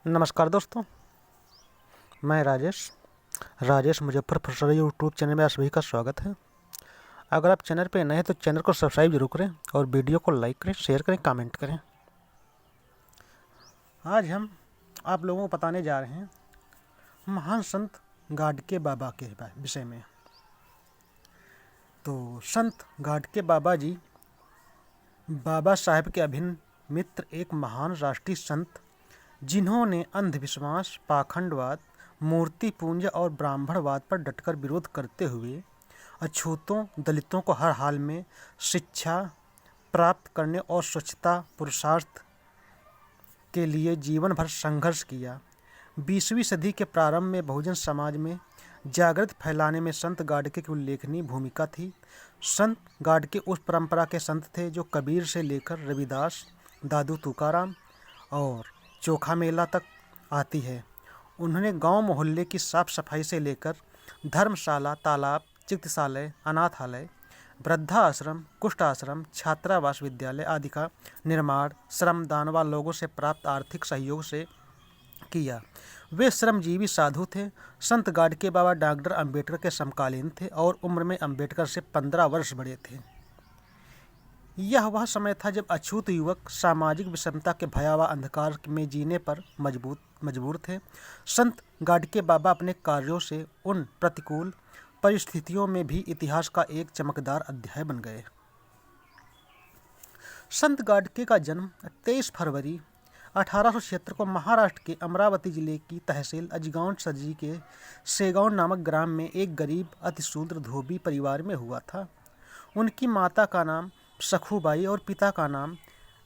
नमस्कार दोस्तों, मैं राजेश मुजफ्फरपुर से यूट्यूब चैनल में आप सभी का स्वागत है। अगर आप चैनल पे नए हैं तो चैनल को सब्सक्राइब जरूर करें और वीडियो को लाइक करें, शेयर करें, कमेंट करें। आज हम आप लोगों को बताने जा रहे हैं महान संत गाडगे बाबा के विषय में। तो संत गाडगे बाबा जी बाबा साहेब के अभिन्न मित्र, एक महान राष्ट्रीय संत जिन्होंने अंधविश्वास, पाखंडवाद, मूर्ति पूजा और ब्राह्मणवाद पर डटकर विरोध करते हुए अछूतों, दलितों को हर हाल में शिक्षा प्राप्त करने और स्वच्छता पुरुषार्थ के लिए जीवन भर संघर्ष किया। 20वीं सदी के प्रारंभ में बहुजन समाज में जागृति फैलाने में संत गाडगे की उल्लेखनीय भूमिका थी। संत गाडगे उस परंपरा के संत थे जो कबीर से लेकर रविदास, दादू तुकाराम और चोखा मेला तक आती है। उन्होंने गांव मोहल्ले की साफ सफाई से लेकर धर्मशाला, तालाब, चिकित्सालय, अनाथालय, वृद्धाश्रम, कुष्ठ आश्रम, छात्रावास, विद्यालय आदि का निर्माण श्रमदान व लोगों से प्राप्त आर्थिक सहयोग से किया। वे श्रमजीवी साधु थे। संत गाडगे बाबा डॉक्टर अंबेडकर के समकालीन थे और उम्र में अंबेडकर से 15 वर्ष बड़े थे। यह वह समय था जब अछूत युवक सामाजिक विषमता के भयावह अंधकार में जीने पर मजबूर थे। संत गाडगे बाबा अपने कार्यों से उन प्रतिकूल परिस्थितियों में भी इतिहास का एक चमकदार अध्याय बन गए। संत गाडगे का जन्म 23 फरवरी 1876 को महाराष्ट्र के अमरावती जिले की तहसील अजगांव सजी के सेगांव नामक ग्राम में एक गरीब अतिशूद्र धोबी परिवार में हुआ था। उनकी माता का नाम सखूबाई और पिता का नाम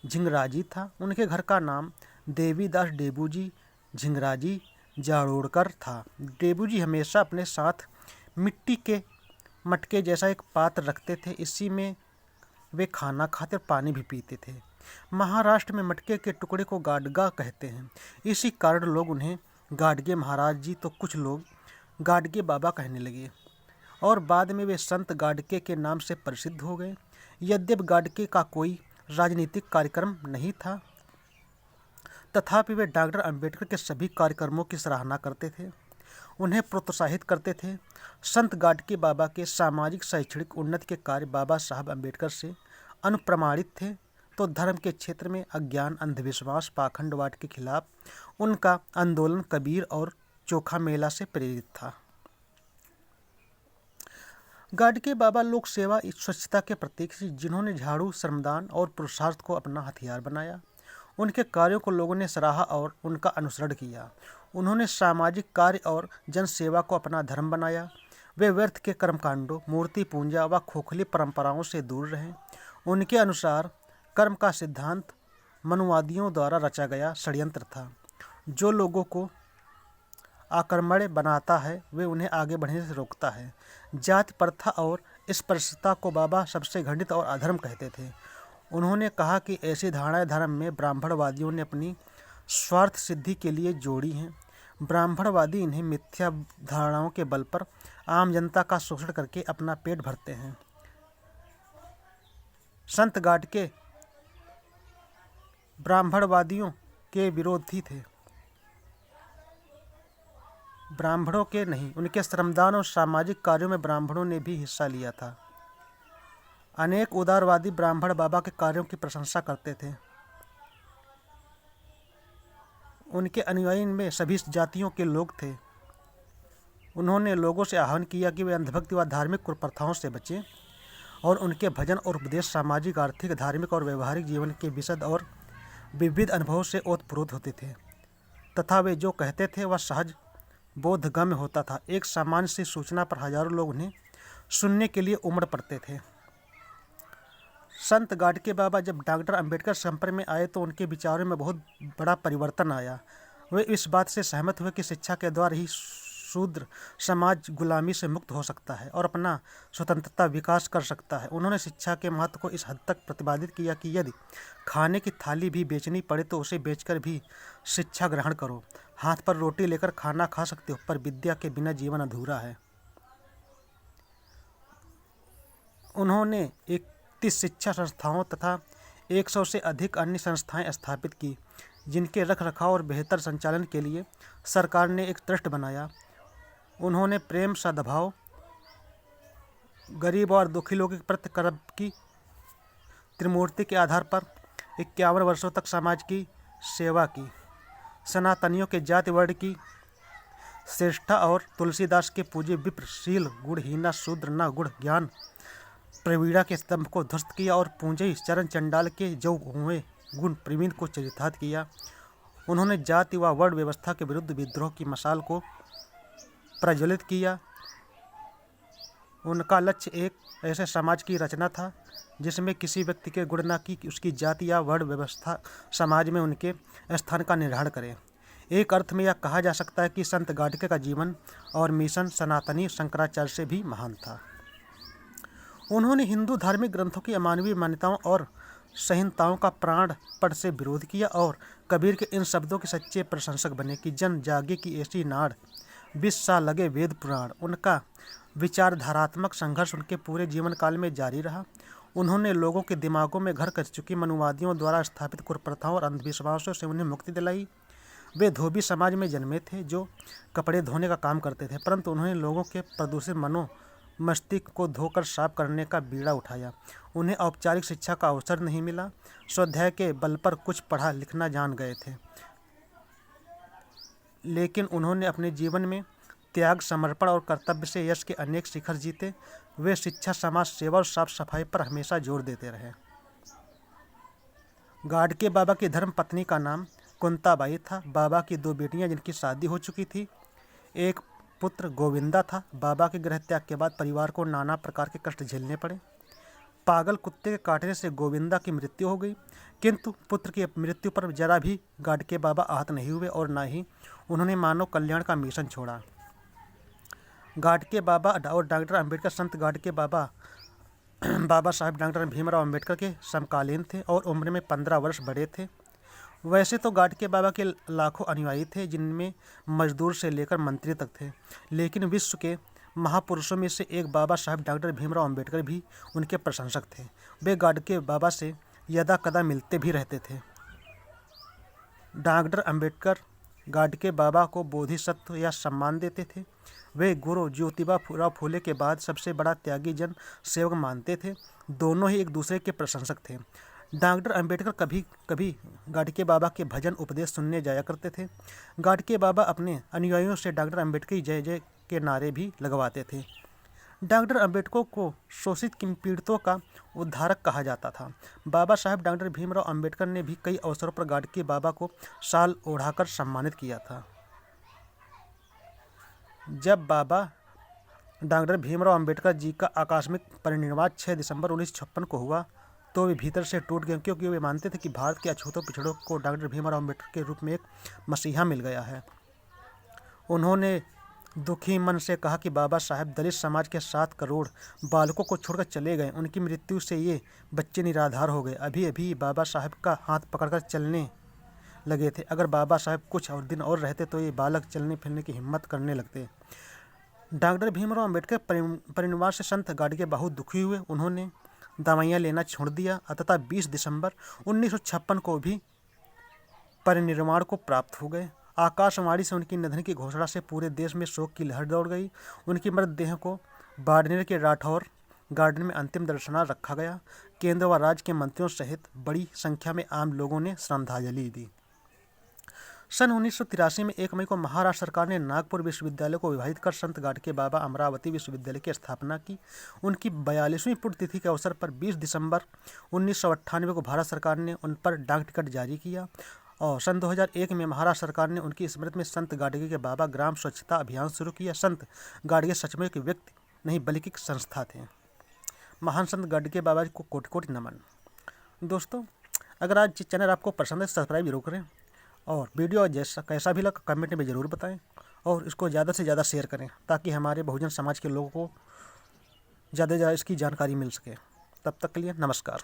झिंगराजी था। उनके घर का नाम देवीदास डेबूजी झिंगराजी जाड़ोड़कर था। डेबूजी हमेशा अपने साथ मिट्टी के मटके जैसा एक पात्र रखते थे। इसी में वे खाना खाते और पानी भी पीते थे। महाराष्ट्र में मटके के टुकड़े को गाडगा कहते हैं। इसी कारण लोग उन्हें गाडगे महाराज जी तो कुछ लोग गाडगे बाबा कहने लगे और बाद में वे संत गाडगे के नाम से प्रसिद्ध हो गए। यद्यपि गाडगे का कोई राजनीतिक कार्यक्रम नहीं था, तथापि वे डॉक्टर अंबेडकर के सभी कार्यक्रमों की सराहना करते थे, उन्हें प्रोत्साहित करते थे। संत गाडगे बाबा के सामाजिक शैक्षणिक उन्नति के कार्य बाबा साहब अंबेडकर से अनुप्रमाणित थे, तो धर्म के क्षेत्र में अज्ञान, अंधविश्वास, पाखंडवाद के खिलाफ उनका आंदोलन कबीर और चोखा मेला से प्रेरित था। गाडगे बाबा लोक सेवा, स्वच्छता के प्रतीक थे, जिन्होंने झाड़ू, श्रमदान और पुरुषार्थ को अपना हथियार बनाया। उनके कार्यों को लोगों ने सराहा और उनका अनुसरण किया। उन्होंने सामाजिक कार्य और जनसेवा को अपना धर्म बनाया। वे व्यर्थ के कर्मकांडों, मूर्ति पूजा व खोखली परंपराओं से दूर रहे। उनके अनुसार कर्म का सिद्धांत मनुवादियों द्वारा रचा गया षड्यंत्र था, जो लोगों को आक्रमण बनाता है, वे उन्हें आगे बढ़ने से रोकता है। जाति प्रथा और स्पृश्यता को बाबा सबसे घृणित और अधर्म कहते थे। उन्होंने कहा कि ऐसी धारणाएं धर्म में ब्राह्मणवादियों ने अपनी स्वार्थ सिद्धि के लिए जोड़ी हैं। ब्राह्मणवादी इन्हें मिथ्या धारणाओं के बल पर आम जनता का शोषण करके अपना पेट भरते हैं। संत गाडगे ब्राह्मणवादियों के विरोधी थे, ब्राह्मणों के नहीं। उनके श्रमदान और सामाजिक कार्यों में ब्राह्मणों ने भी हिस्सा लिया था। अनेक उदारवादी ब्राह्मण बाबा के कार्यों की प्रशंसा करते थे। उनके अनुयायी में सभी जातियों के लोग थे। उन्होंने लोगों से आह्वान किया कि वे अंधभक्ति व धार्मिक कुप्रथाओं से बचें और उनके भजन और उपदेश सामाजिक, आर्थिक, धार्मिक और व्यवहारिक जीवन के विशद और विविध अनुभवों से ओतप्रोत होते थे तथा वे जो कहते थे वह सहज बोधगम्य होता था। एक सामान्य सी सूचना पर हजारों लोग उन्हें सुनने के लिए उमड़ पड़ते थे। संत गाडगे बाबा जब डॉक्टर अंबेडकर संपर्क में आए तो उनके विचारों में बहुत बड़ा परिवर्तन आया। वे इस बात से सहमत हुए कि शिक्षा के द्वारा ही शूद्र समाज गुलामी से मुक्त हो सकता है और अपना स्वतंत्रता विकास कर सकता है। उन्होंने शिक्षा के महत्व को इस हद तक प्रतिपादित किया कि यदि खाने की थाली भी बेचनी पड़े तो उसे बेचकर भी शिक्षा ग्रहण करो। हाथ पर रोटी लेकर खाना खा सकते हो, पर विद्या के बिना जीवन अधूरा है। उन्होंने 31 शिक्षा संस्थाओं तथा 100 से अधिक अन्य संस्थाएं स्थापित की। जिनके रख रखाव और बेहतर संचालन के लिए सरकार ने एक ट्रस्ट बनाया। उन्होंने प्रेम, सद्भाव, गरीब और दुखी लोगों के प्रति कर्म की त्रिमूर्ति के आधार पर 51 वर्षों तक समाज की सेवा की। सनातनियों के जाति वर्ण की श्रेष्ठता और तुलसीदास के पूजे विप्रशील गुणहीना शूद्र न गुण ज्ञान प्रवीणा के स्तंभ को ध्वस्त किया और पूंजई चरण चंडाल के जो हुए गुण प्रवीण को चरितार्थ किया। उन्होंने जाति व वर्ण व्यवस्था के विरुद्ध विद्रोह की मशाल को प्रज्वलित किया। उनका लक्ष्य एक ऐसे समाज की रचना था जिसमें किसी व्यक्ति के गुण न कि उसकी जाति या वर्ण व्यवस्था समाज में उनके स्थान का निर्धारण करे। एक अर्थ में यह कहा जा सकता है कि संत गाडगे का जीवन और मिशन सनातनी शंकराचार्य से भी महान था। उन्होंने हिंदू धार्मिक ग्रंथों की अमानवीय मान्यताओं और संहिताओं का प्राणपण से विरोध किया और कबीर के इन शब्दों के सच्चे प्रशंसक बने कि जन जागे की ऐसी नाड़ 20 साल लगे वेद पुराण। उनका विचारधारात्मक संघर्ष उनके पूरे जीवन काल में जारी रहा। उन्होंने लोगों के दिमागों में घर कर चुकी मनुवादियों द्वारा स्थापित कुप्रथाओं और अंधविश्वासों से उन्हें मुक्ति दिलाई। वे धोबी समाज में जन्मे थे जो कपड़े धोने का काम करते थे, परंतु उन्होंने लोगों के प्रदूषित मस्तिष्क को धोकर साफ करने का बीड़ा उठाया। उन्हें औपचारिक शिक्षा का अवसर नहीं मिला, स्वाध्याय के बल पर कुछ पढ़ा लिखना जान गए थे, लेकिन उन्होंने अपने जीवन में त्याग, समर्पण और कर्तव्य से यश के अनेक शिखर जीते। वे शिक्षा, समाज सेवा और साफ सफाई पर हमेशा जोर देते रहे। गाडगे बाबा की धर्म पत्नी का नाम कुंताबाई था। बाबा की 2 बेटियां जिनकी शादी हो चुकी थी। एक पुत्र गोविंदा था। बाबा के गृह त्याग के बाद परिवार को नाना प्रकार के कष्ट झेलने पड़े। पागल कुत्ते के काटने से गोविंदा की मृत्यु हो गई, किंतु पुत्र की मृत्यु पर जरा भी गाडगे बाबा आहत नहीं हुए और न ही उन्होंने मानव कल्याण का मिशन छोड़ा। गाडगे बाबा और डॉक्टर अम्बेडकर संत गाडगे बाबा बाबा साहेब डॉक्टर भीमराव अम्बेडकर के समकालीन थे और उम्र में 15 वर्ष बड़े थे। वैसे तो गाडगे बाबा के लाखों अनुयायी थे, जिनमें मजदूर से लेकर मंत्री तक थे, लेकिन विश्व के महापुरुषों में से एक बाबा साहेब डॉक्टर भीमराव अम्बेडकर भी उनके प्रशंसक थे। वे गाडगे बाबा से यदा कदा मिलते भी रहते थे। डॉक्टर अम्बेडकर गाडगे बाबा को बोधिसत्व या सम्मान देते थे। वे गुरु ज्योतिबा फूले के बाद सबसे बड़ा त्यागी जन सेवक मानते थे। दोनों ही एक दूसरे के प्रशंसक थे। डॉक्टर अम्बेडकर कभी कभी गाडगे बाबा के भजन उपदेश सुनने जाया करते थे। गाडगे बाबा अपने अनुयायियों से डॉक्टर अम्बेडकर जय जय के नारे भी लगवाते थे। डॉक्टर अम्बेडकर को शोषित पीड़ितों का उद्धारक कहा जाता था। बाबा साहेब डॉक्टर भीमराव अम्बेडकर ने भी कई अवसरों पर गाडगे बाबा को शाल ओढ़ाकर सम्मानित किया था। जब बाबा डॉक्टर भीमराव अम्बेडकर जी का आकस्मिक परिनिर्वाण 6 दिसंबर 1956 को हुआ तो वे भीतर से टूट गए, क्योंकि वे मानते थे कि भारत के अछूतों पिछड़ों को डॉक्टर भीमराव अम्बेडकर के रूप में एक मसीहा मिल गया है। उन्होंने दुखी मन से कहा कि बाबा साहब दलित समाज के 7 करोड़ बालकों को छोड़कर चले गए। उनकी मृत्यु से ये बच्चे निराधार हो गए। अभी अभी बाबा साहब का हाथ पकड़कर चलने लगे थे। अगर बाबा साहब कुछ और दिन और रहते तो ये बालक चलने फिरने की हिम्मत करने लगते। डॉक्टर भीमराव अम्बेडकर परिनिर्वाण से संत गाडगे बहुत दुखी हुए। उन्होंने दवाइयाँ लेना छोड़ दिया। अतः 20 दिसंबर 1956 को भी परिनिर्वाण को प्राप्त हो गए। आकाशवाणी से उनकी निधन की घोषणा से पूरे देश में शोक की लहर दौड़ गई। उनकी मृतदेह को बाड़मेर के राठौर गार्डन में अंतिम दर्शनार्थ रखा गया। केंद्र व राज्य के मंत्रियों सहित बड़ी संख्या में आम लोगों ने श्रद्धांजलि दी। सन 1983 में 1 मई को महाराष्ट्र सरकार ने नागपुर विश्वविद्यालय को विभाजित कर संत गाडगे बाबा अमरावती विश्वविद्यालय की स्थापना की। उनकी 42वीं पुण्यतिथि के अवसर पर 20 दिसंबर 1998 को भारत सरकार ने उन पर डाक टिकट जारी किया और सन 2001 में महाराष्ट्र सरकार ने उनकी स्मृति में संत गाडगे के बाबा ग्राम स्वच्छता अभियान शुरू किया। संत गाडगे सचमुच एक व्यक्ति नहीं बल्कि एक संस्था थे। महान संत गाडगे बाबा को कोटि कोटि नमन। दोस्तों, अगर आज चैनल आपको पसंद है सब्सक्राइब जरूर करें और वीडियो जैसा कैसा भी लगा कमेंट में ज़रूर बताएं और इसको ज़्यादा से ज़्यादा शेयर करें ताकि हमारे बहुजन समाज के लोगों को ज़्यादा से ज़्यादा इसकी जानकारी मिल सके। तब तक के लिए नमस्कार।